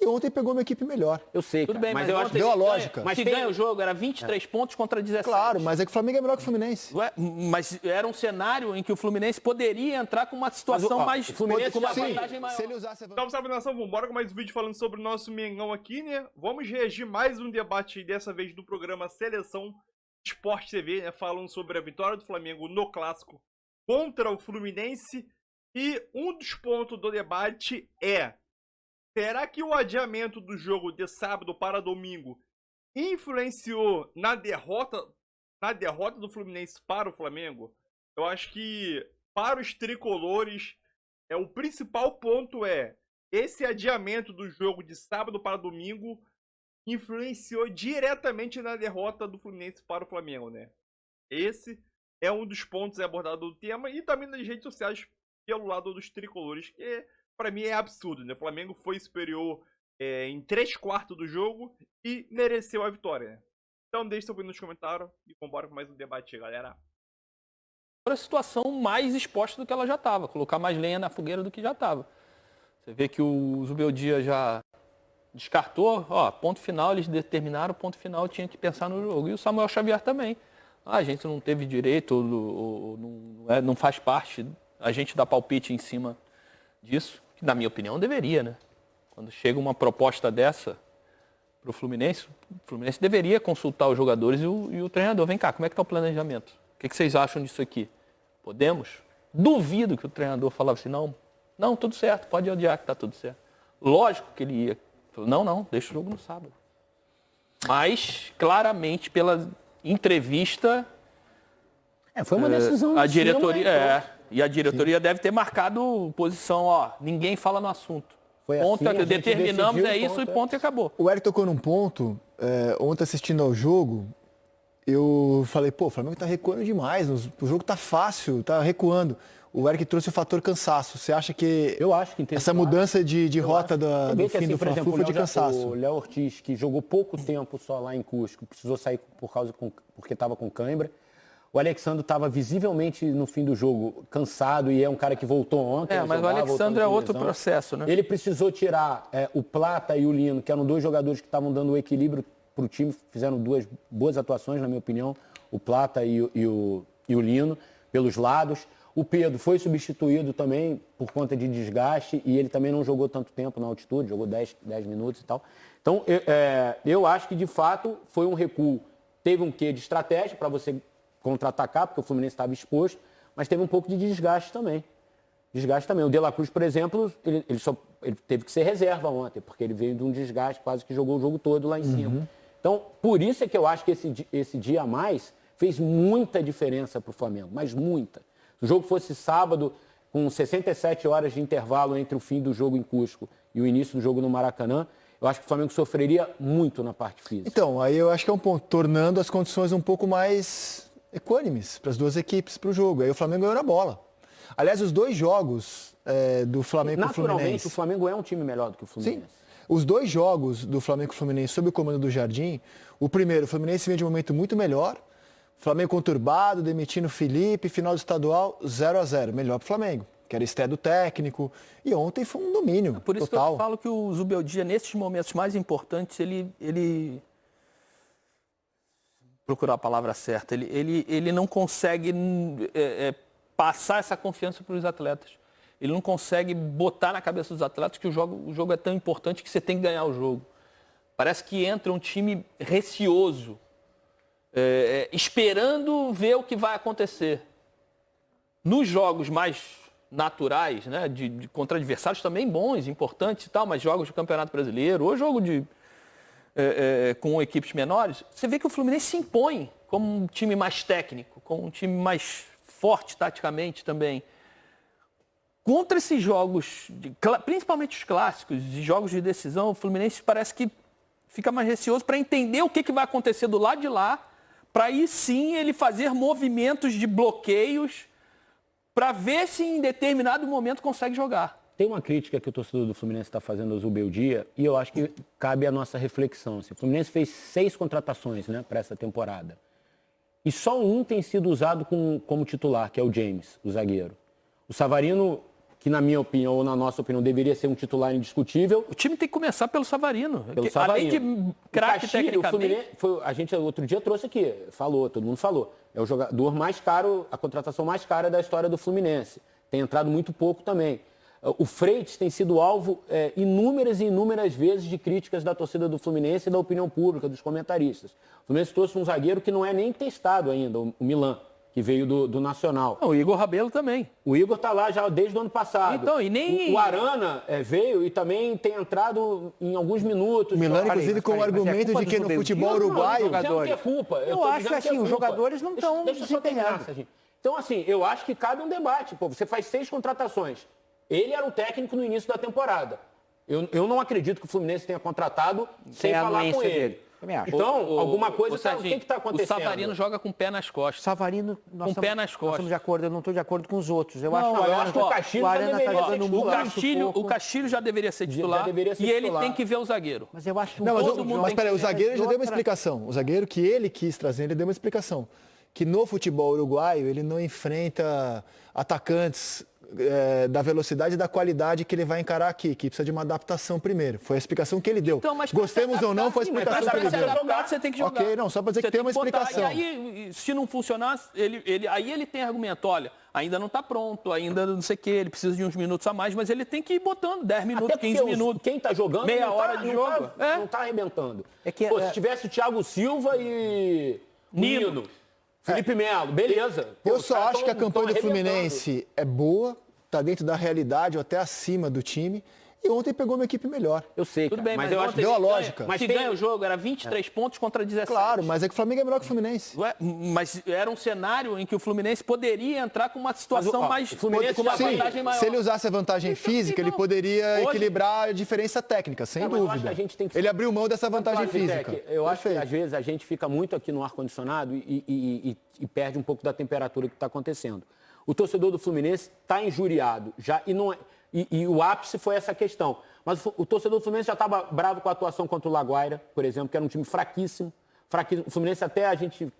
que ontem pegou uma equipe melhor. Eu sei, Tudo bem, mas eu acho que deu a lógica. Mas se ganha o jogo, era 23 pontos contra 17. Claro, mas é que o Flamengo é melhor que o Fluminense. Ué, mas era um cenário em que o Fluminense poderia entrar com uma situação mais... Fluminense com uma Sim, vantagem maior. se ele usasse a Salve, salve, nação, vambora com mais um vídeo falando sobre o nosso Mengão aqui, né? Vamos reagir mais um debate, dessa vez do programa Seleção Sport TV, né? Falando sobre a vitória do Flamengo no Clássico contra o Fluminense. E um dos pontos do debate é: será que o adiamento do jogo de sábado para domingo influenciou na derrota do Fluminense para o Flamengo? Eu acho que para os tricolores, o principal ponto é: esse adiamento do jogo de sábado para domingo influenciou diretamente na derrota do Fluminense para o Flamengo, né? Esse é um dos pontos abordados do tema, e também nas redes sociais pelo lado dos tricolores, que para mim é absurdo, né? O Flamengo foi superior em 3/4 do jogo e mereceu a vitória, né? Então deixa seu opinião nos comentários e vambora com mais um debate, galera. A situação mais exposta do que ela já estava, colocar mais lenha na fogueira do que já estava. Você vê que o Zubeldia já descartou, ponto final, eles determinaram, ponto final, tinha que pensar no jogo. E o Samuel Xavier também. A gente não teve direito, não faz parte, a gente dá palpite em cima disso, que na minha opinião deveria, né? Quando chega uma proposta dessa para o Fluminense deveria consultar os jogadores e o treinador. Vem cá, como é que está o planejamento? O que vocês acham disso aqui? Podemos? Duvido que o treinador falava assim, não, tudo certo, pode adiar que está tudo certo. Lógico que ele ia. Falou, não, deixa o jogo no sábado. Mas, claramente, pela entrevista... foi uma decisão... A diretoria, e a diretoria deve ter marcado posição, ninguém fala no assunto. Foi ponto, assim, determinamos, decidiu, isso, e ponto e acabou. O Eric tocou num ponto, ontem assistindo ao jogo, eu falei, o Flamengo tá recuando demais, o jogo tá fácil, tá recuando. O Eric trouxe o fator cansaço. Você acha que, eu acho que essa mudança de rota do fim do Fla-Flu foi de cansaço? O Léo Ortiz, que jogou pouco tempo só lá em Cusco, precisou sair porque estava com cãibra. O Alexandre estava visivelmente no fim do jogo cansado e é um cara que voltou ontem. Mas o Alexandre é outro processo, né? Ele precisou tirar o Plata e o Lino, que eram dois jogadores que estavam dando o equilíbrio para o time, fizeram duas boas atuações, na minha opinião, o Plata e o Lino, pelos lados. O Pedro foi substituído também por conta de desgaste e ele também não jogou tanto tempo na altitude, jogou 10 minutos e tal. Então, eu acho que, de fato, foi um recuo. Teve um quê de estratégia para você contra-atacar, porque o Fluminense estava exposto, mas teve um pouco de desgaste também. O De La Cruz, por exemplo, ele teve que ser reserva ontem, porque ele veio de um desgaste, quase que jogou o jogo todo lá em cima. Então, por isso é que eu acho que esse dia a mais fez muita diferença para o Flamengo, mas muita. Se o jogo fosse sábado, com 67 horas de intervalo entre o fim do jogo em Cusco e o início do jogo no Maracanã, eu acho que o Flamengo sofreria muito na parte física. Então, aí eu acho que é um ponto, tornando as condições um pouco mais equânimes para as duas equipes para o jogo. Aí o Flamengo ganhou na bola. Aliás, os dois jogos do Flamengo com o Fluminense... Naturalmente, o Flamengo é um time melhor do que o Fluminense. Sim. Os dois jogos do Flamengo com o Fluminense sob o comando do Jardim, o primeiro, o Fluminense vem de um momento muito melhor, Flamengo conturbado, demitindo o Felipe, final do estadual 0-0, melhor para o Flamengo, que era estreia do técnico, e ontem foi um domínio Por isso total. que eu falo que o Zubeldia, nesses momentos mais importantes, ele procurar a palavra certa, ele não consegue passar essa confiança para os atletas. Ele não consegue botar na cabeça dos atletas que o jogo é tão importante que você tem que ganhar o jogo. Parece que entra um time receoso, esperando ver o que vai acontecer. Nos jogos mais naturais, né, contra adversários também bons, importantes e tal, mas jogos do Campeonato Brasileiro, ou jogo com equipes menores, você vê que o Fluminense se impõe como um time mais técnico, como um time mais forte taticamente também. Contra esses jogos, principalmente os clássicos e jogos de decisão, o Fluminense parece que fica mais receoso para entender o que vai acontecer do lado de lá, para aí sim ele fazer movimentos de bloqueios para ver se em determinado momento consegue jogar. Tem uma crítica que o torcedor do Fluminense está fazendo ao Zubeldia e eu acho que cabe a nossa reflexão. O Fluminense fez 6 contratações, né, para essa temporada. E só um tem sido usado como titular, que é o James, o zagueiro. O Savarino, que na minha opinião, ou na nossa opinião, deveria ser um titular indiscutível. O time tem que começar pelo Savarino. Pelo Savarino. Além de craque tecnicamente. A gente outro dia trouxe aqui, todo mundo falou. É o jogador mais caro, a contratação mais cara da história do Fluminense. Tem entrado muito pouco também. O Freitas tem sido alvo inúmeras e inúmeras vezes de críticas da torcida do Fluminense e da opinião pública, dos comentaristas. O Fluminense trouxe um zagueiro que não é nem testado ainda, o Milan, que veio do Nacional. O Igor Rabelo também. O Igor está lá já desde o ano passado. Então, e nem... O Arana veio e também tem entrado em alguns minutos. O Milan, inclusive, com o argumento de que no futebol uruguaio... Não é culpa. Eu acho que assim, os jogadores não estão desempenhando. Então, assim, eu acho que cabe um debate. Pô, você faz 6 contratações. Ele era o técnico no início da temporada. Eu não acredito que o Fluminense tenha contratado sem falar com ele. Então, alguma coisa... O que está acontecendo? O Savarino joga com o pé nas costas. Savarino, com o pé nas costas. Nós estamos de acordo, eu não estou de acordo com os outros. Eu acho que o Castilho o Castilho já deveria ser titular e ele tem que ver o zagueiro. Mas eu acho que mas peraí, o zagueiro já deu uma explicação. O zagueiro que ele quis trazer, ele deu uma explicação. Que no futebol uruguaio ele não enfrenta atacantes da velocidade e da qualidade que ele vai encarar aqui, que precisa de uma adaptação primeiro. Foi a explicação que ele deu. Então, gostemos ou não, foi a explicação que ele deu. Você tem que jogar. Ok, não, só para dizer que tem uma explicação. E aí, se não funcionar, aí ele tem argumento, olha, ainda não está pronto, ainda não sei o quê, ele precisa de uns minutos a mais, mas ele tem que ir botando 10 minutos, 15 minutos. Quem está jogando, meia hora de jogo. Não está arrebentando. Se tivesse o Thiago Silva e Nino. Felipe Melo, beleza. Eu só acho que a campanha do Fluminense é boa, está dentro da realidade ou até acima do time. E ontem pegou uma equipe melhor. Eu sei, tudo bem, mas eu acho que deu a lógica. Mas se ganha o jogo, era 23 pontos contra 17. Claro, mas é que o Flamengo é melhor que o Fluminense. Mas era um cenário em que o Fluminense poderia entrar com uma situação mais... com uma vantagem maior. Se ele usasse a vantagem física, ele poderia equilibrar a diferença técnica, sem dúvida. Ele abriu mão dessa vantagem física. Eu acho que às vezes a gente fica muito aqui no ar-condicionado e perde um pouco da temperatura que está acontecendo. O torcedor do Fluminense está injuriado já e não é... E o ápice foi essa questão. Mas o torcedor do Fluminense já estava bravo com a atuação contra o Laguaira, por exemplo, que era um time fraquíssimo. O Fluminense até a gente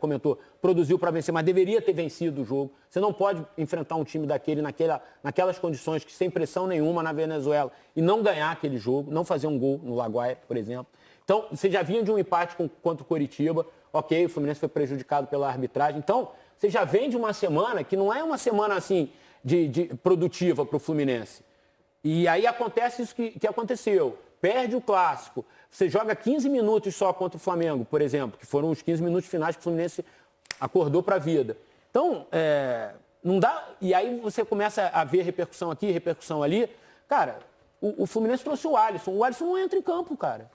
comentou, produziu para vencer, mas deveria ter vencido o jogo. Você não pode enfrentar um time daquele naquelas condições, que sem pressão nenhuma na Venezuela, e não ganhar aquele jogo, não fazer um gol no Laguaira, por exemplo. Então, você já vinha de um empate contra o Coritiba. Ok, o Fluminense foi prejudicado pela arbitragem. Então, você já vem de uma semana que não é uma semana assim... De produtiva para o Fluminense. E aí acontece isso que aconteceu. Perde o clássico. Você joga 15 minutos só contra o Flamengo, por exemplo, que foram os 15 minutos finais que o Fluminense acordou para a vida. Então, não dá... E aí você começa a ver repercussão aqui, repercussão ali. Cara, o Fluminense trouxe o Alisson. O Alisson não entra em campo, cara.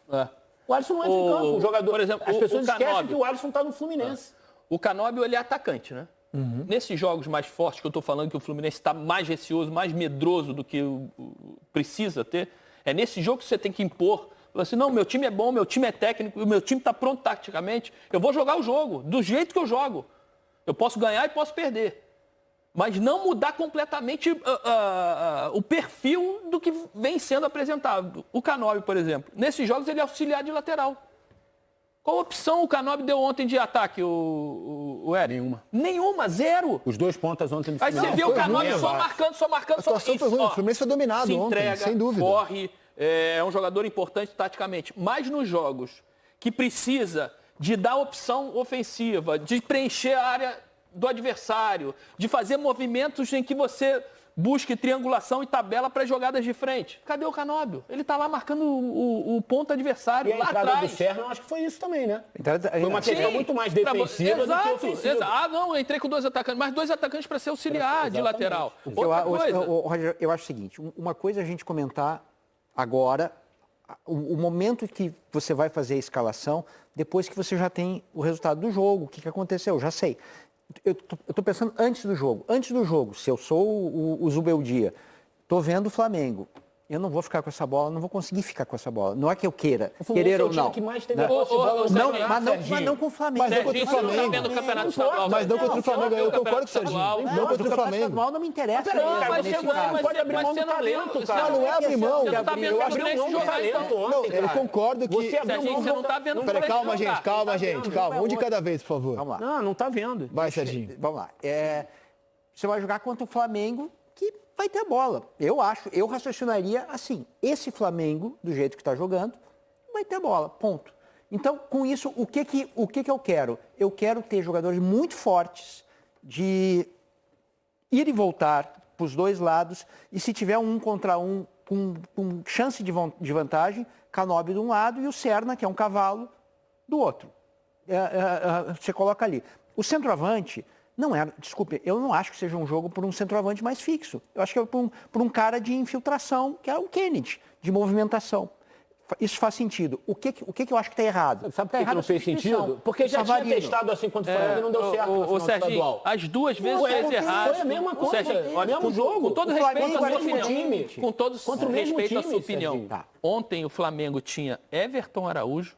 O Alisson não entra em campo. O jogador... Por exemplo, as pessoas esquecem que o Alisson está no Fluminense. O Canóbio, ele é atacante, né? Nesses jogos mais fortes que eu estou falando, que o Fluminense está mais receoso, mais medroso do que precisa ter, é nesse jogo que você tem que impor. Falar assim, não, meu time é bom, meu time é técnico, o meu time está pronto taticamente, eu vou jogar o jogo, do jeito que eu jogo. Eu posso ganhar e posso perder. Mas não mudar completamente o perfil do que vem sendo apresentado. O Canóbio, por exemplo, nesses jogos ele é auxiliar de lateral. Qual opção o Canóbio deu ontem de ataque, o Eric? Nenhuma, zero. Os 2 pontas ontem do Fluminense. Aí você vê o Canóbio só marcando. A atuação foi ruim, o Fluminense foi dominado ontem, entrega, sem dúvida. Corre, é um jogador importante taticamente. Mas nos jogos que precisa de dar opção ofensiva, de preencher a área do adversário, de fazer movimentos em que você... busque triangulação e tabela para jogadas de frente. Cadê o Canóbio? Ele está lá marcando o ponto adversário, lá atrás. E a entrada do Serra, eu acho que foi isso também, né? Foi uma questão muito mais defensiva do que ofensiva. Exato. Ah, não, eu entrei com 2 atacantes, mas 2 atacantes para ser auxiliar de lateral. Roger, eu acho o seguinte, uma coisa é a gente comentar agora, o momento que você vai fazer a escalação, depois que você já tem o resultado do jogo, o que aconteceu, já sei. Eu estou pensando antes do jogo. Antes do jogo, se eu sou o Zubeldia, estou vendo o Flamengo. Eu não vou ficar com essa bola, não vou conseguir ficar com essa bola. Não é que eu queira, querer ou não. Que mais teve posse de bola, mas não com o Flamengo. Mas não contra o Flamengo. Mas não contra o Flamengo. Eu concordo com o Serginho. Não contra o Flamengo. Não me interessa. Mas você pode abrir mão do talento, cara. Não é abrir mão. Eu abriu mão do talento ontem, eu concordo que... Você não está vendo... Peraí, calma, gente. Um de cada vez, por favor. Vamos lá. Não está vendo. Vai, Serginho. Vamos lá. Você vai jogar contra o Flamengo que vai ter a bola. Eu raciocinaria assim, esse Flamengo, do jeito que está jogando, vai ter a bola, ponto. Então, com isso, o que eu quero? Eu quero ter jogadores muito fortes de ir e voltar para os dois lados, e se tiver um contra um com chance de vantagem, Canóbio de um lado e o Serna, que é um cavalo, do outro. Você coloca ali. O centroavante, desculpe, eu não acho que seja um jogo por um centroavante mais fixo. Eu acho que é por um cara de infiltração, que é o Kennedy, de movimentação. Isso faz sentido. O que eu acho que está errado? Sabe por que não fez sentido? Porque já tinha testado assim contra o Flamengo e não deu certo no final estadual. As duas vezes fez errado. Foi a mesma coisa. Serginho, olha, mesmo jogo. Com todo respeito à sua opinião. Com todo respeito à sua opinião. Ontem o Flamengo tinha Everton Araújo,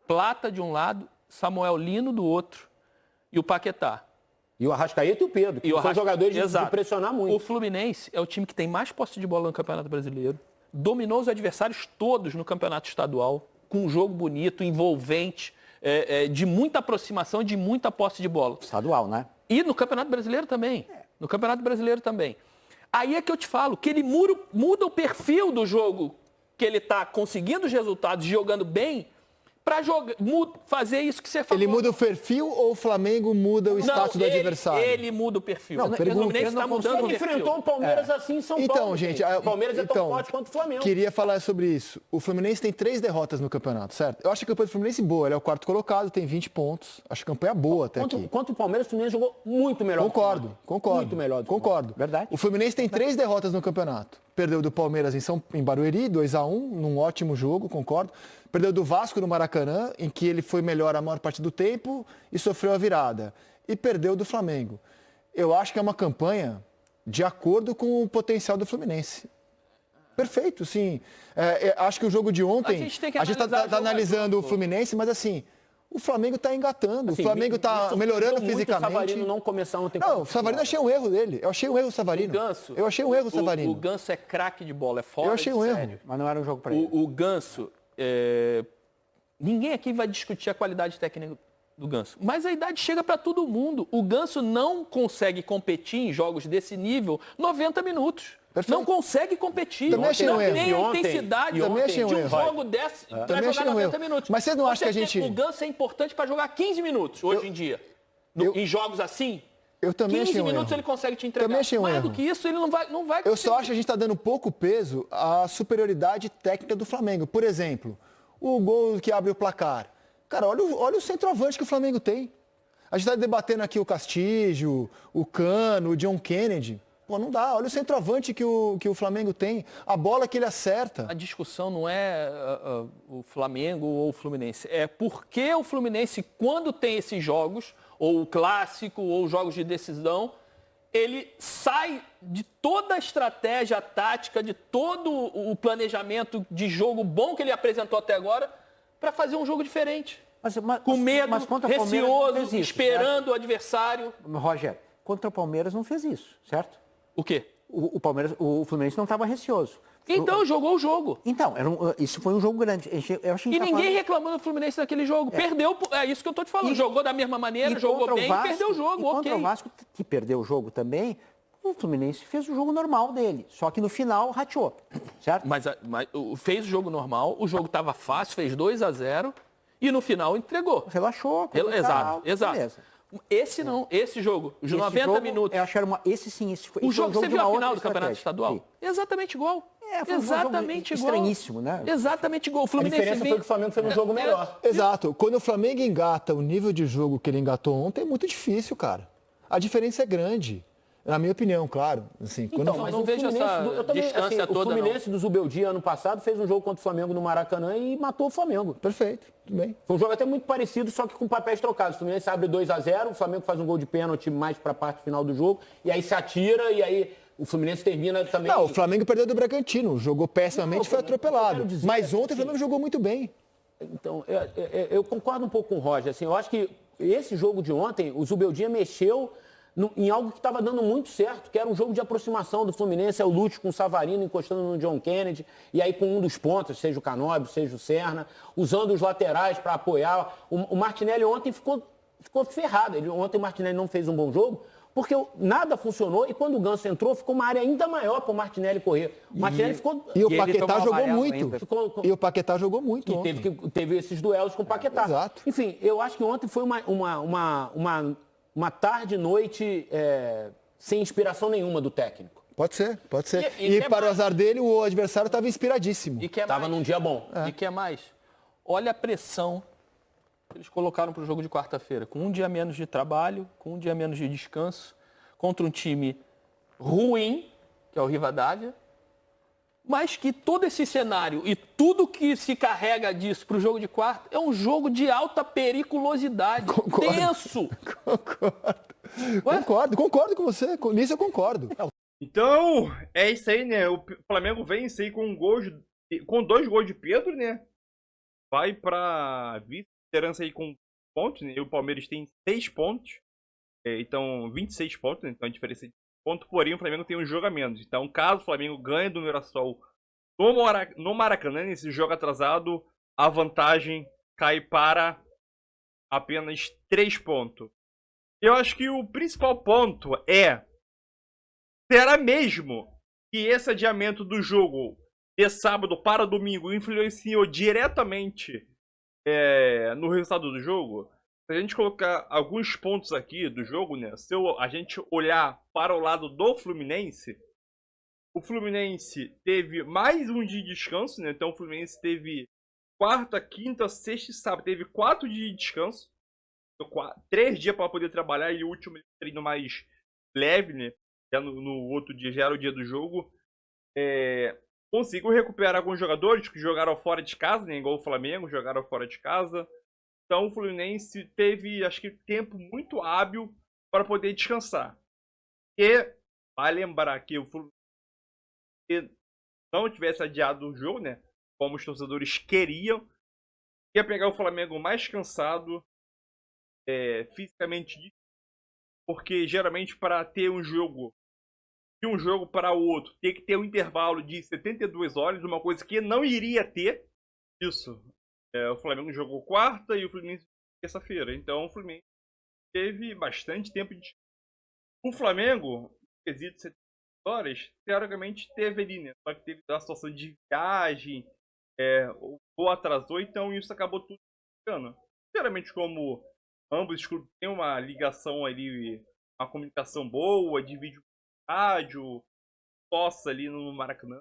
Plata de um lado, Samuel Lino do outro e o Paquetá. E o Arrascaeta e o Pedro, que são jogadores de pressionar muito. O Fluminense é o time que tem mais posse de bola no Campeonato Brasileiro. Dominou os adversários todos no Campeonato Estadual, com um jogo bonito, envolvente, de muita aproximação, de muita posse de bola. Estadual, né? E no Campeonato Brasileiro também. No Campeonato Brasileiro também. Aí é que eu te falo, que ele muda o perfil do jogo, que ele está conseguindo os resultados, jogando bem, para fazer isso que você falou. Ele muda o perfil ou o Flamengo muda o status do adversário? Ele muda o perfil. Não, o Fluminense está mudando o Ele perfil. enfrentou o Palmeiras assim em São Paulo. Então, gente, o Palmeiras é tão forte quanto o Flamengo. Queria falar sobre isso. O Fluminense tem 3 derrotas no campeonato, certo? Eu acho a campanha do Fluminense boa. Ele é o 4º colocado, tem 20 pontos. Acho a campanha boa até aqui. Quanto o Palmeiras, o Fluminense jogou muito melhor. Concordo. Muito melhor. Concordo. Verdade. O Fluminense tem 3 derrotas no campeonato. Perdeu do Palmeiras em Barueri, 2-1, num ótimo jogo, concordo. Perdeu do Vasco no Maracanã, em que ele foi melhor a maior parte do tempo e sofreu a virada. E perdeu do Flamengo. Eu acho que é uma campanha de acordo com o potencial do Fluminense. Perfeito, sim. Acho que o jogo de ontem, a gente está analisando o Fluminense, mas assim, o Flamengo está engatando, Assim, o Flamengo está melhorando fisicamente. O Savarino não começar ontem. Não, o Savarino, achei um erro dele. Eu achei um erro o Savarino. Eu achei um erro o Savarino. O Ganso é craque de bola, é fora. Eu achei um erro. Mas não era um jogo para ele. O Ganso, ninguém aqui vai discutir a qualidade técnica do Ganso, mas a idade chega para todo mundo. O Ganso não consegue competir em jogos desse nível 90 minutos. Perfeito. Não consegue competir. Também achei um erro. Nem a intensidade Também achei um de um erro. jogo desse para jogar 90 minutos. Mas vocês não acham que a gente... O Ganso é importante para jogar 15 minutos hoje em dia. Em jogos assim, eu também 15 achei um minutos erro. ele consegue te entregar. Também achei um Mais erro. do que isso, ele não vai Eu só acho que a gente está dando pouco peso à superioridade técnica do Flamengo. Por exemplo, o gol que abre o placar. Cara, olha o centroavante que o Flamengo tem. A gente está debatendo aqui o Castilho, o Cano, o John Kennedy. Pô, não dá. Olha o centroavante que o Flamengo tem. A bola que ele acerta. A discussão não é o Flamengo ou o Fluminense. É porque o Fluminense, quando tem esses jogos, ou o clássico, ou jogos de decisão, ele sai de toda a estratégia tática, de todo o planejamento de jogo bom que ele apresentou até agora, para fazer um jogo diferente. Com medo, receoso, esperando o adversário. Roger, contra o Palmeiras não fez isso, certo? O quê? O Fluminense não estava receoso. Então, jogou o jogo. Então, isso foi um jogo grande. E ninguém reclamou do Fluminense naquele jogo. Perdeu, é isso que eu estou te falando. Jogou da mesma maneira, jogou bem e perdeu o jogo. Contra o Vasco, que perdeu o jogo também, o Fluminense fez o jogo normal dele. Só que no final rateou, certo? Mas fez o jogo normal, o jogo estava fácil, fez 2-0 e no final entregou. Relaxou. Exato. Beleza. Esse jogo, os 90 minutos. Eu acho que era esse foi. O jogo que você viu a final do Campeonato Estadual? Sim. Exatamente igual. Foi exatamente um jogo igual. Estranhíssimo, né? Exatamente igual. O Fluminense a diferença foi que o Flamengo fez um jogo melhor. Exato. Quando o Flamengo engata o nível de jogo que ele engatou ontem, é muito difícil, cara. A diferença é grande. Na minha opinião, claro. Assim, então, mas não vejo essa distância toda, o Fluminense do Zubeldia ano passado fez um jogo contra o Flamengo no Maracanã e matou o Flamengo. Perfeito, tudo bem. Foi um jogo até muito parecido, só que com papéis trocados. O Fluminense abre 2-0, o Flamengo faz um gol de pênalti mais para a parte final do jogo, e aí se atira, e aí o Fluminense termina também... Não, o Flamengo perdeu do Bragantino, jogou pessimamente, foi atropelado. Mas ontem o Flamengo jogou muito bem. Então, eu concordo um pouco com o Roger. Assim, eu acho que esse jogo de ontem, o Zubeldia mexeu em algo que estava dando muito certo, que era um jogo de aproximação do Fluminense, é o Lúcio com o Savarino encostando no John Kennedy, e aí com um dos pontas, seja o Canóbio, seja o Serna, usando os laterais para apoiar. O Martinelli ontem ficou ferrado. Ontem o Martinelli não fez um bom jogo, Porque nada funcionou e quando o Ganso entrou, ficou uma área ainda maior para o Martinelli correr. O Martinelli ficou... E o ele Paquetá tomou jogou amarelo muito. ainda. E o Paquetá jogou muito E ontem. teve esses duelos com o Paquetá. Exato. Enfim, eu acho que ontem foi uma tarde e noite sem inspiração nenhuma do técnico. Pode ser, pode ser. E E que para o mais? azar dele, o adversário estava inspiradíssimo. E quer Tava mais? num dia bom. E quer mais? Olha a pressão que eles colocaram para o jogo de quarta-feira. Com um dia menos de trabalho, com um dia menos de descanso, contra um time ruim, que é o Rivadavia, mas que todo esse cenário e tudo que se carrega disso para o jogo de quarta é um jogo de alta periculosidade. Concordo. Tenso. Concordo com você. Nisso eu concordo. Então, é isso aí, né? O Flamengo vence aí com 2 gols de Pedro, né? Vai pra vice-liderança aí com pontos, né? E o Palmeiras tem 6 pontos. Então, 26 pontos, né? Então a diferença é de ponto. Porém, o Flamengo tem um jogo a menos. Então, caso o Flamengo ganhe do Mirassol no Maracanã, nesse jogo atrasado, a vantagem cai para apenas 3 pontos. Eu acho que o principal ponto será mesmo que esse adiamento do jogo de sábado para domingo influenciou diretamente no resultado do jogo? Se a gente colocar alguns pontos aqui do jogo, né? Se a gente olhar para o lado do Fluminense, o Fluminense teve mais um dia de descanso, né? Então o Fluminense teve quarta, quinta, sexta e sábado. Teve 4 dias de descanso. 3 dias para poder trabalhar e o último treino mais leve, né? Já no outro dia já era o dia do jogo. Conseguiu recuperar alguns jogadores que jogaram fora de casa, né? Igual o Flamengo, jogaram fora de casa. Então o Fluminense teve, acho que, tempo muito hábil para poder descansar. E vai lembrar que o Fluminense não tivesse adiado o jogo, né? Como os torcedores queriam, ia pegar o Flamengo mais cansado, fisicamente, porque geralmente para ter um jogo de um jogo para o outro tem que ter um intervalo de 72 horas, uma coisa que não iria ter isso. O Flamengo jogou quarta e o Fluminense terça-feira, então o Fluminense teve bastante tempo de... O Flamengo, no quesito 72 horas, teoricamente teve ali, né? Só que teve a situação de viagem, ou atrasou, então isso acabou tudo ficando. Geralmente, como ambos os clubes têm uma ligação ali, uma comunicação boa, de vídeo rádio, possa ali no Maracanã,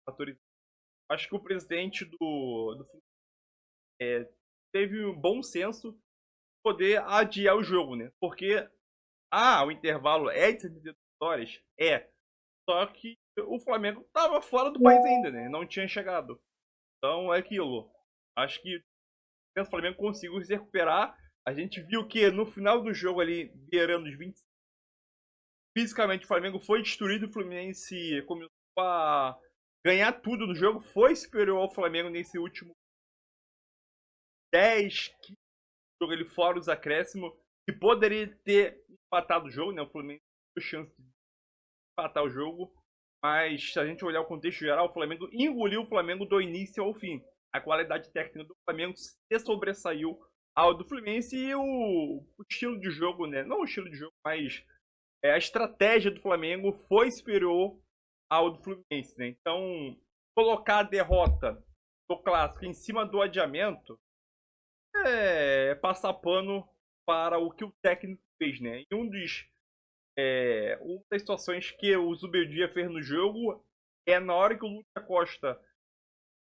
fatores. Acho que o presidente do teve um bom senso de poder adiar o jogo, né? Porque o intervalo é de 72 horas, só que o Flamengo estava fora do país ainda, né? Não tinha chegado. Então é aquilo. Acho que o Flamengo conseguiu se recuperar. A gente viu que no final do jogo ali, beirando os 25, fisicamente o Flamengo foi destruído. O Fluminense começou a ganhar tudo no jogo. Foi superior ao Flamengo nesse último 10, 15 jogo ali fora os acréscimos. Que poderia ter empatado o jogo, né? O Flamengo teve chance de empatar o jogo. Mas se a gente olhar o contexto geral, o Flamengo engoliu o Flamengo do início ao fim. A qualidade técnica do Flamengo se sobressaiu ao do Fluminense e o estilo de jogo, né? Não o estilo de jogo, mas a estratégia do Flamengo foi superior ao do Fluminense, né? Então, colocar a derrota do Clássico em cima do adiamento é passar pano para o que o técnico fez, né? E uma das situações que o Zubeldia fez no jogo na hora que o Lucas Costa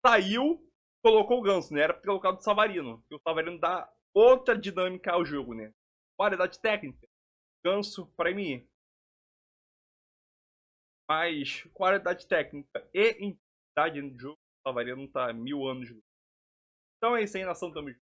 saiu, colocou o Ganso, né? Era pra ter colocado o Savarino. Porque o Savarino dá outra dinâmica ao jogo, né? Qualidade técnica, Ganso pra mim. Mas qualidade técnica e intensidade no jogo, o Savarino tá 1000 anos. Então é isso aí, nação, tamo junto.